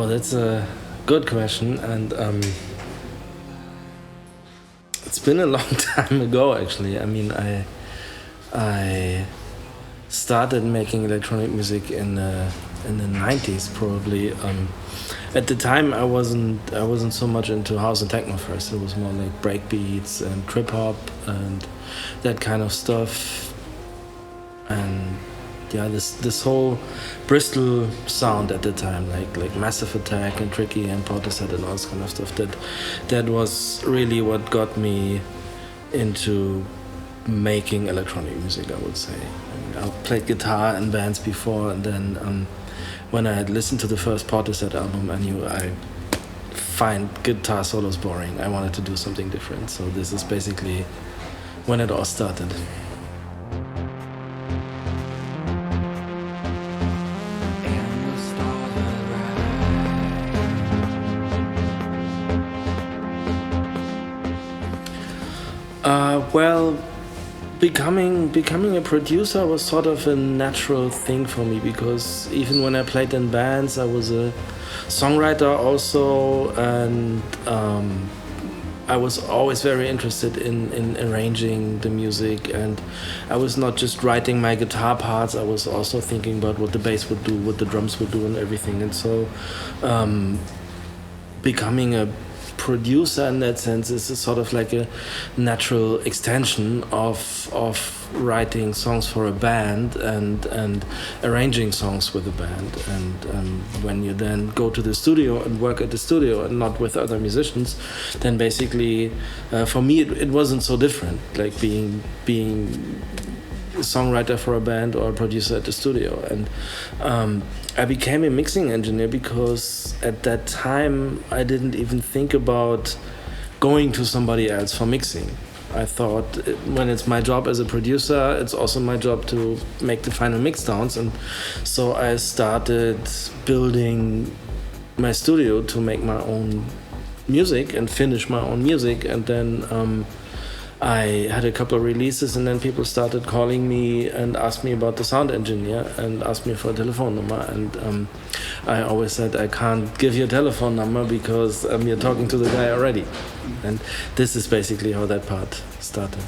Oh, that's a good question, and it's been a long time ago. Actually, I mean, I started making electronic music in the 90s, probably. At the time, I wasn't so much into house and techno first. It was more like breakbeats and trip hop and that kind of stuff. And yeah, this whole Bristol sound at the time, like Massive Attack and Tricky and Portishead and all this kind of stuff. That was really what got me into making electronic music, I would say. I played guitar in bands before, and then when I had listened to the first Portishead album, I knew I find guitar solos boring. I wanted to do something different. So this is basically when it all started. Well, becoming a producer was sort of a natural thing for me, because even when I played in bands, I was a songwriter also, and I was always very interested in arranging the music, and I was not just writing my guitar parts, I was also thinking about what the bass would do, what the drums would do and everything. And so becoming a producer in that sense is sort of like a natural extension of writing songs for a band and arranging songs with a band. And when you then go to the studio and work at the studio and not with other musicians, then basically for me it wasn't so different, like being a songwriter for a band or a producer at the studio. And I became a mixing engineer because at that time I didn't even think about going to somebody else for mixing. I thought when it's my job as a producer, it's also my job to make the final mix downs. And so I started building my studio to make my own music and finish my own music. And then I had a couple of releases, and then people started calling me and asked me about the sound engineer and asked me for a telephone number. And I always said, I can't give you a telephone number because you're talking to the guy already. And this is basically how that part started.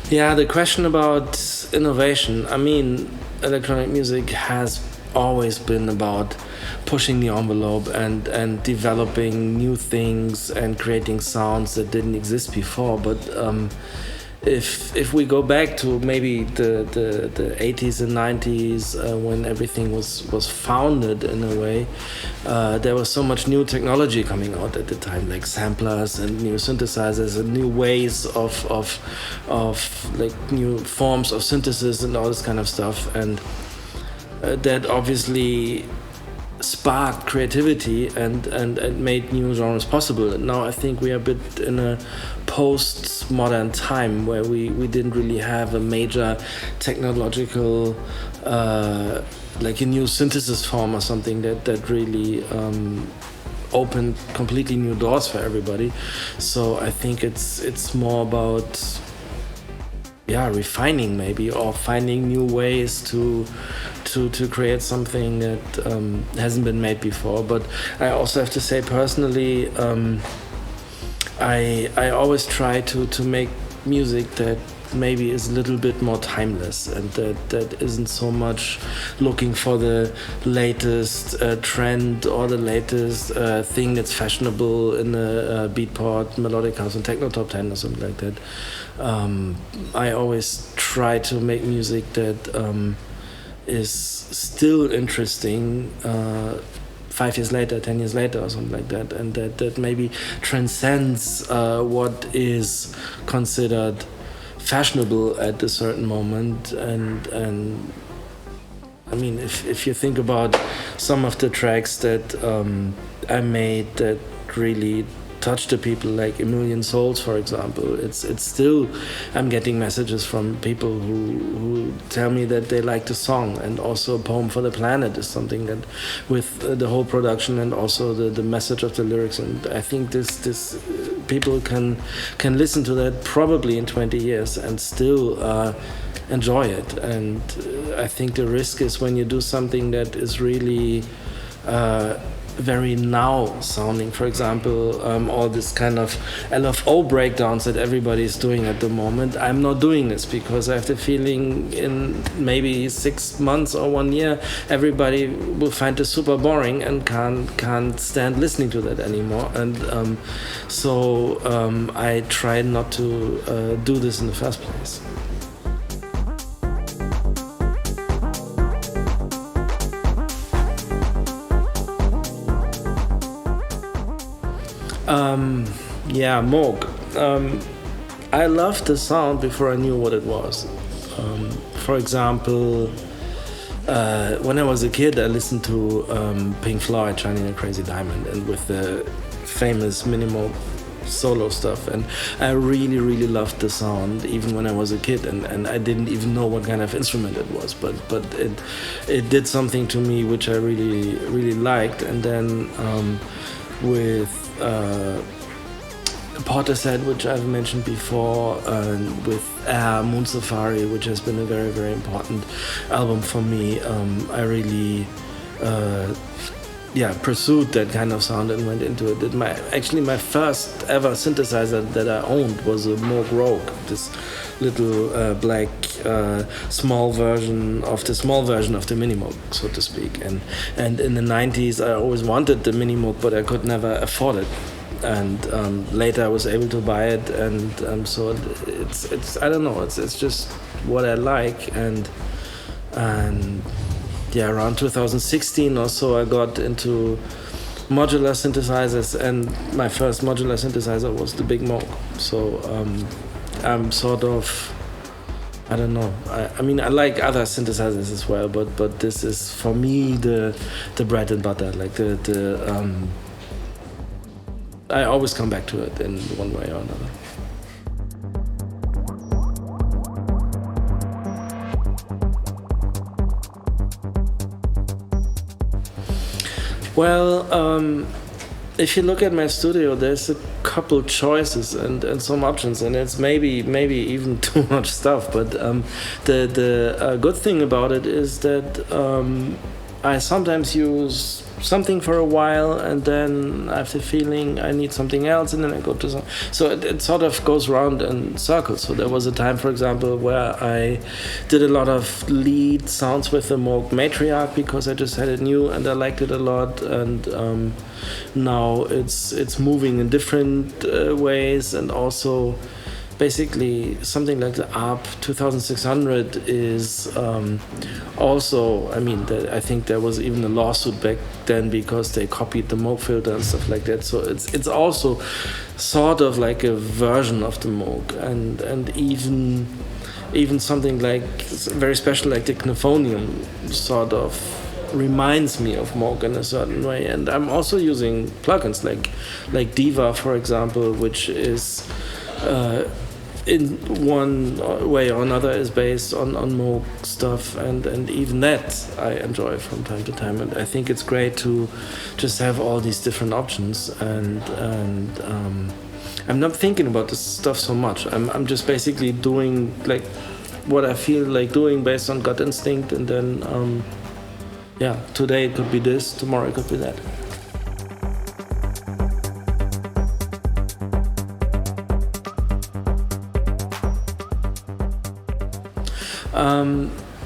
Yeah, the question about innovation. I mean, electronic music has always been about pushing the envelope and developing new things and creating sounds that didn't exist before. But if we go back to maybe the 80s and 90s, when everything was founded in a way, there was so much new technology coming out at the time, like samplers and new synthesizers and new ways of like new forms of synthesis and all this kind of stuff. And that obviously sparked creativity and made new genres possible. And now I think we are a bit in a post-modern time where we didn't really have a major technological like a new synthesis form or something that really opened completely new doors for everybody. So I think it's more about refining maybe, or finding new ways to create something that hasn't been made before. But I also have to say personally, I always try to make music that maybe is a little bit more timeless, and that isn't so much looking for the latest trend or the latest thing that's fashionable in the beatport, melodic house and techno top 10 or something like that. I always try to make music that is still interesting 5 years later, 10 years later or something like that, and that maybe transcends what is considered fashionable at a certain moment. And I mean, if you think about some of the tracks that I made that really touch the people, like A Million Souls, for example. It's still, I'm getting messages from people who tell me that they like the song, and also Poem for the Planet is something that, with the whole production and also the message of the lyrics, and I think this people can listen to that probably in 20 years and still enjoy it. And I think the risk is when you do something that is really very now sounding. For example, all this kind of LFO breakdowns that everybody's doing at the moment. I'm not doing this because I have the feeling in maybe 6 months or 1 year, everybody will find this super boring and can't stand listening to that anymore. And so I try not to do this in the first place. Moog. I loved the sound before I knew what it was. For example, when I was a kid, I listened to Pink Floyd, Shining a Crazy Diamond, and with the famous minimal solo stuff, and I really, really loved the sound even when I was a kid, and I didn't even know what kind of instrument it was, but it did something to me which I really, really liked. And then with Portishead, which I've mentioned before, with Moon Safari, which has been a very, very important album for me. I really pursued that kind of sound and went into it. My first ever synthesizer that I owned was a Moog Rogue, this little black small version of the Mini Moog, so to speak. And in the 90s, I always wanted the Mini Moog, but I could never afford it. And later I was able to buy it, and so it's I don't know, it's just what I like. And around 2016 or so, I got into modular synthesizers, and my first modular synthesizer was the Big Moog. So I'm sort of, I don't know. I mean, I like other synthesizers as well, but this is for me the bread and butter. Like I always come back to it in one way or another. Well, if you look at my studio, there's a couple choices and some options, and it's maybe even too much stuff. But the good thing about it is that I sometimes use something for a while, and then I have the feeling I need something else, and then I go to some. So it sort of goes round in circles. So there was a time, for example, where I did a lot of lead sounds with the Moog Matriarch because I just had it new and I liked it a lot. And now it's moving in different ways, and also basically something like the ARP 2600 is also, I mean, I think there was even a lawsuit back then because they copied the Moog filter and stuff like that. So it's also sort of like a version of the Moog, and even something like very special like the Gnophonium sort of reminds me of Moog in a certain way. And I'm also using plugins like Diva, for example, which is in one way or another is based on Moog stuff, and even that I enjoy from time to time. And I think it's great to just have all these different options, and I'm not thinking about this stuff so much. I'm just basically doing like what I feel like doing based on gut instinct, and then today it could be this, tomorrow it could be that.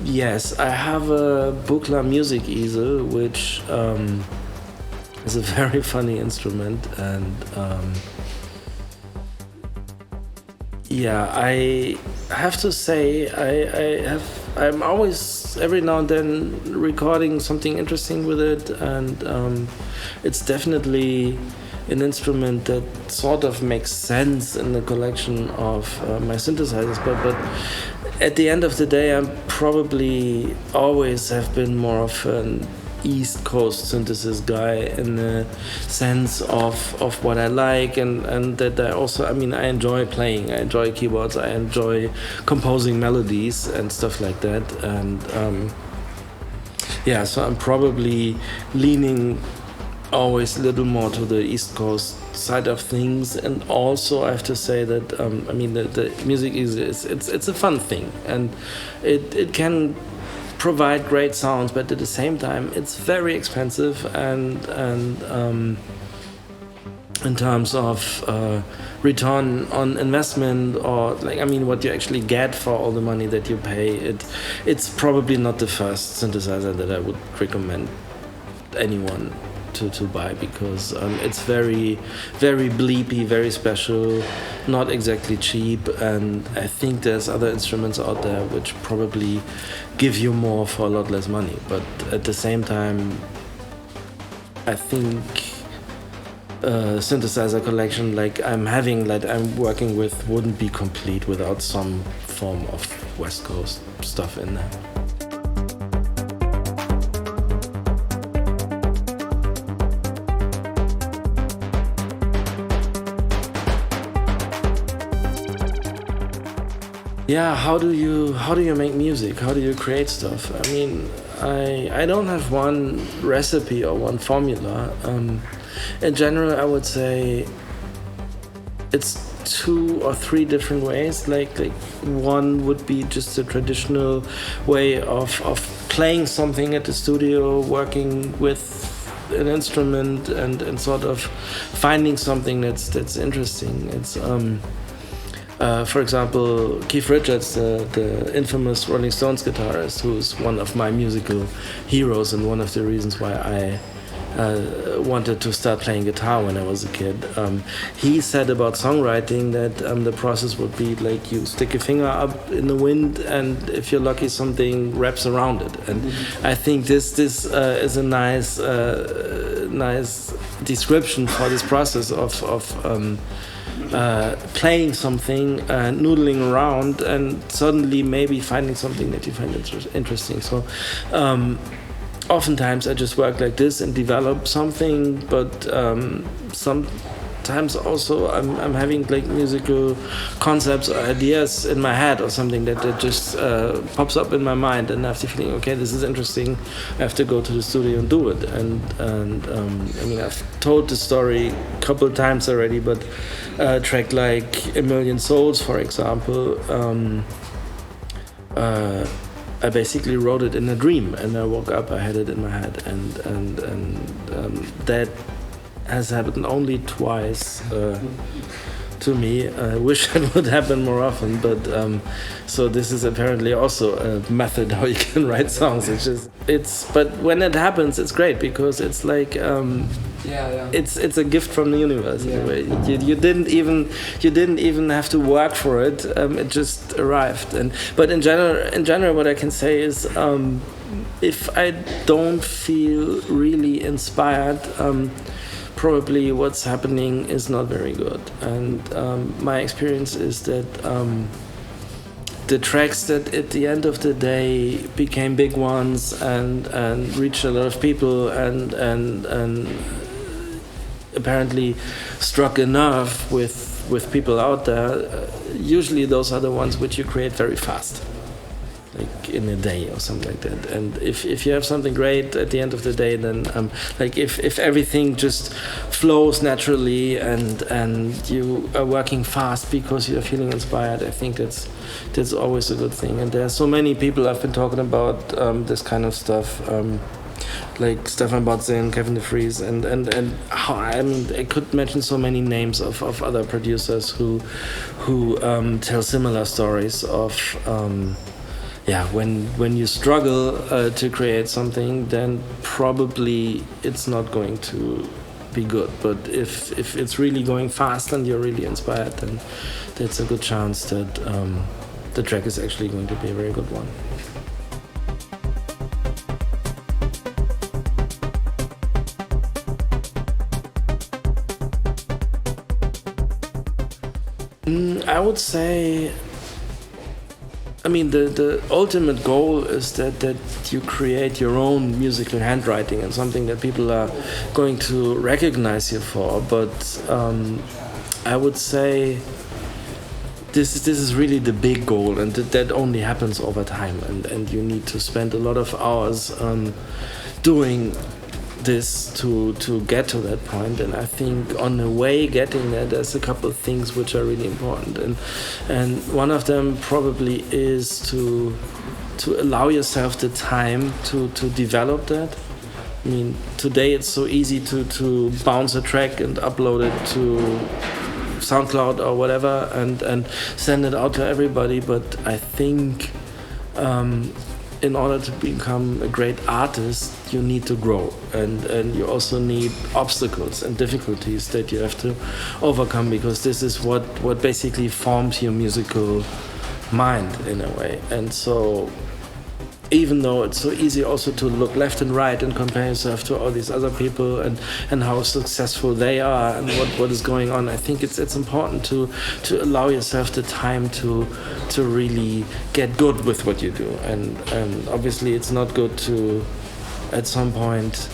Yes, I have a Buchla music easel, which is a very funny instrument, and I have to say I'm always every now and then recording something interesting with it, and it's definitely an instrument that sort of makes sense in the collection of my synthesizers, but at the end of the day, I'm probably always have been more of an East Coast synthesis guy in the sense of what I like, and that I also, I mean, I enjoy playing, I enjoy keyboards, I enjoy composing melodies and stuff like that, and yeah, so I'm probably leaning always a little more to the East Coast side of things, and also I have to say that I mean the music it's a fun thing, and it can provide great sounds, but at the same time it's very expensive, and in terms of return on investment, or like, I mean, what you actually get for all the money that you pay, it's probably not the first synthesizer that I would recommend anyone to buy, because it's very, very bleepy, very special, not exactly cheap, and I think there's other instruments out there which probably give you more for a lot less money, but at the same time I think a synthesizer collection like I'm working with wouldn't be complete without some form of West Coast stuff in there. Yeah, how do you make music? How do you create stuff? I mean, I don't have one recipe or one formula. In general, I would say it's 2 or 3 different ways. Like one would be just the traditional way of playing something at the studio, working with an instrument, and sort of finding something that's interesting. It's for example, Keith Richards, the infamous Rolling Stones guitarist, who's one of my musical heroes and one of the reasons why I wanted to start playing guitar when I was a kid. He said about songwriting that the process would be like you stick a finger up in the wind, and if you're lucky, something wraps around it. And I think this is a nice description for this process of playing something, noodling around, and suddenly maybe finding something that you find interesting. So oftentimes I just work like this and develop something, but sometimes also I'm having like musical concepts or ideas in my head or something that just pops up in my mind, and I have the feeling, okay, this is interesting, I have to go to the studio and do it. And I mean, I've told the story a couple of times already, but a track like A Million Souls, for example, I basically wrote it in a dream, and I woke up, I had it in my head, and that has happened only twice to me. I wish it would happen more often, but so this is apparently also a method how you can write songs. But when it happens, it's great, because it's like it's a gift from the universe. Yeah. In a way. You didn't even have to work for it. It just arrived. But in general, what I can say is, if I don't feel really inspired, probably what's happening is not very good. And my experience is that the tracks that at the end of the day became big ones and reached a lot of people and apparently struck a nerve with people out there, usually those are the ones which you create very fast, like in a day or something like that. And if you have something great at the end of the day, then like if everything just flows naturally and you are working fast because you're feeling inspired, I think that's always a good thing. And there are so many people I've been talking about this kind of stuff, like Stefan Botzin, Kevin DeFries, and how, I mean, I could mention so many names of other producers who tell similar stories of when you struggle to create something, then probably it's not going to be good. But if it's really going fast and you're really inspired, then there's a good chance that the track is actually going to be a very good one. I would say I mean, the ultimate goal is that you create your own musical handwriting and something that people are going to recognize you for. But I would say this is really the big goal, and that only happens over time. And you need to spend a lot of hours doing this to get to that point. And I think on the way getting there, there's a couple of things which are really important, and one of them probably is to allow yourself the time to develop that. I mean, today it's so easy to bounce a track and upload it to SoundCloud or whatever and send it out to everybody, but I think in order to become a great artist, you need to grow, and you also need obstacles and difficulties that you have to overcome, because this is what basically forms your musical mind in a way. And so even though it's so easy also to look left and right and compare yourself to all these other people and how successful they are and what is going on, I think it's important to allow yourself the time to really get good with what you do. And obviously it's not good to at some point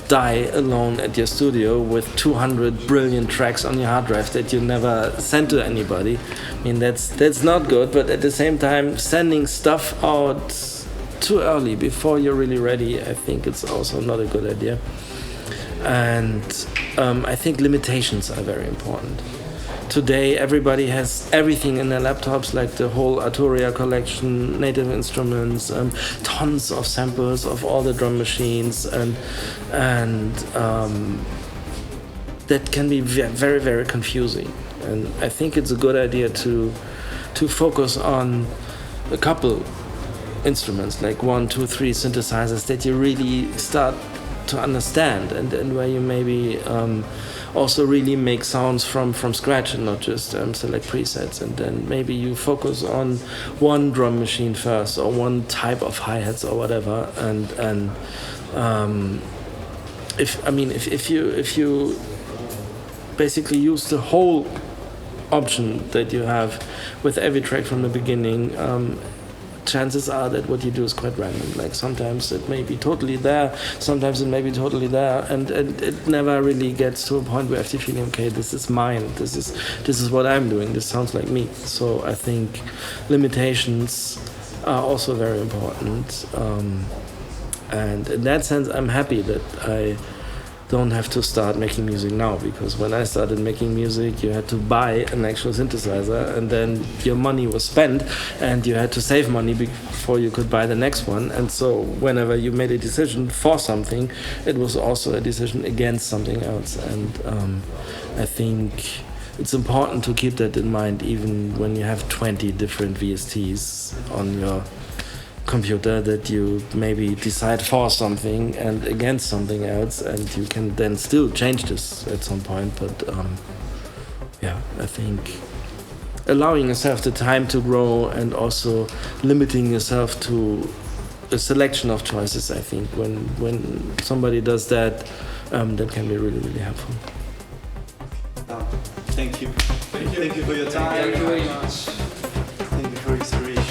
die alone at your studio with 200 brilliant tracks on your hard drive that you never sent to anybody. I mean, that's not good, but at the same time, sending stuff out too early before you're really ready, I think it's also not a good idea. And I think limitations are very important. Today everybody has everything in their laptops, like the whole Arturia collection, native instruments, tons of samples of all the drum machines, and that can be very, very confusing. And I think it's a good idea to focus on a couple instruments, like 1, 2, 3 synthesizers that you really start to understand, and where you maybe also really make sounds from scratch and not just select presets. And then maybe you focus on one drum machine first, or one type of hi-hats or whatever. And if you basically use the whole option that you have with every track from the beginning, chances are that what you do is quite random. Like sometimes it may be totally there, sometimes it may be totally there, and it never really gets to a point where you have to feel, okay, this is mine, this is what I'm doing, this sounds like me. So I think limitations are also very important, and in that sense I'm happy that I don't have to start making music now, because when I started making music you had to buy an actual synthesizer, and then your money was spent and you had to save money before you could buy the next one. And so whenever you made a decision for something, it was also a decision against something else. And I think it's important to keep that in mind, even when you have 20 different VSTs on your computer, that you maybe decide for something and against something else, and you can then still change this at some point. But I think allowing yourself the time to grow and also limiting yourself to a selection of choices, I think when somebody does that, that can be really, really helpful. Thank you for your time. Thank you very much. Thank you for your story.